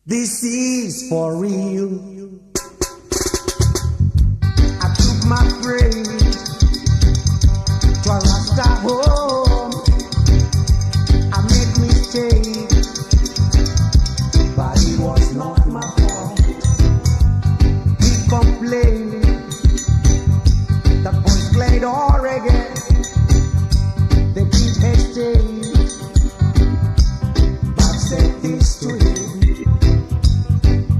This is for real. I took my praise to a Rasta home. I made mistakes, but it was not my fault. He complained, the boys played all reggae. They didn't hesitate, but said this to him: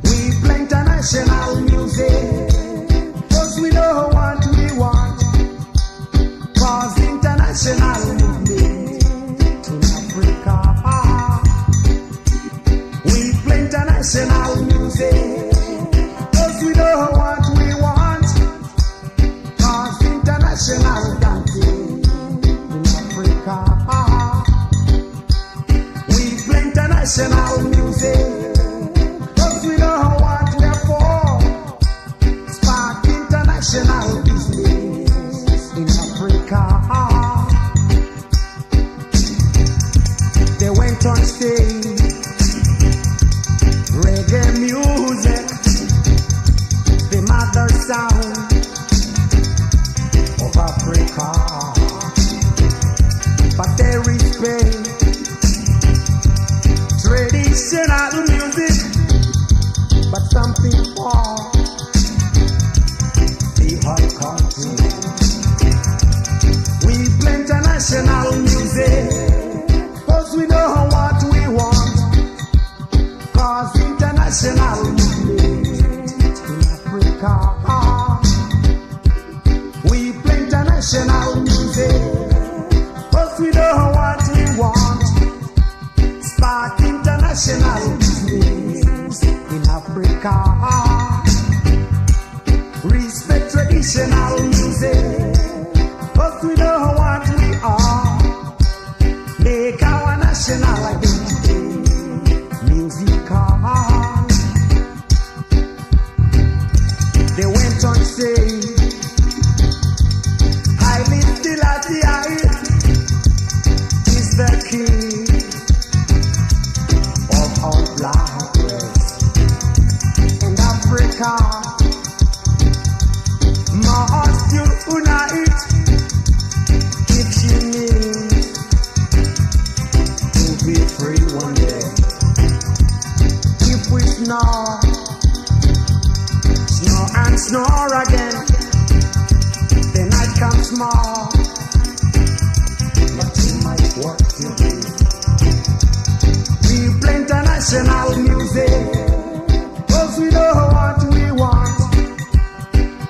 we play international music, 'cause we know what we want. 'Cause international movement in Africa. We play international music, 'cause we know what we want. 'Cause international dancing in Africa. We play international music, 'cause we know what we're for. Spark international business in Africa. They went on stage, reggae music, the mother sound of Africa. But they respect traditional music, but something more the hot continent. We play international music, 'cause we know what we want. 'Cause international movement in Africa. We play international music, 'cause we know what we want. Spark international business in Africa. Respect traditional music, 'cause we know what we are. Make our national identity musical. They went on stage, highly still at the eye is the king of all black race in Africa. Must unite if she needs to be free one day. If we snore and snore again, the night comes small, but it might work today. We play international music, 'cause we know what we want.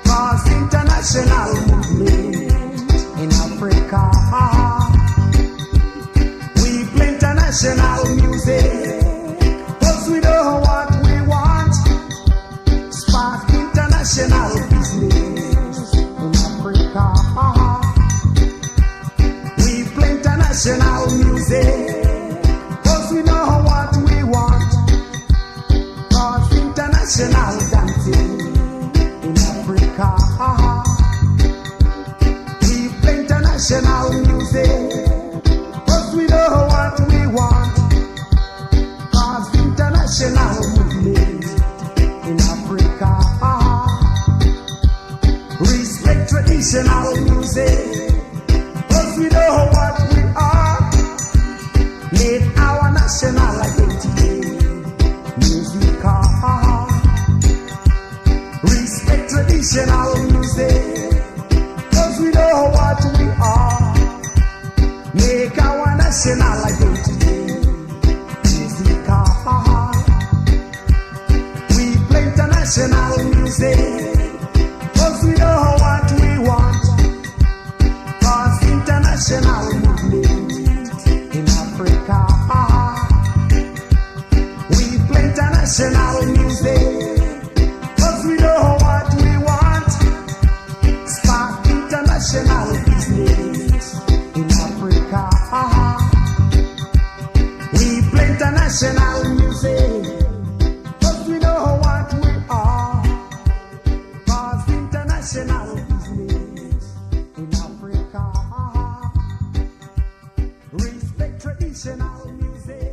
'Cause international movement in Africa. We play international music, 'cause we know what we want. Spark international business in Africa. We play international music, 'cause we know what we want. 'Cause international dancing in Africa. We play international music, 'cause we know what we want. 'Cause international movement in Africa. Respect traditional music, 'cause we know what we are. Make our national identity musical. Respect traditional music, 'cause we know what we are. Make our national identity musical. We play international music, 'cause we know what we want. 'Cause international movement in Africa. We play international music, 'cause we know what we want. Spark international business in Africa. We play international music, 'cause we know what we are. 'Cause international business in Africa. Respect traditional music.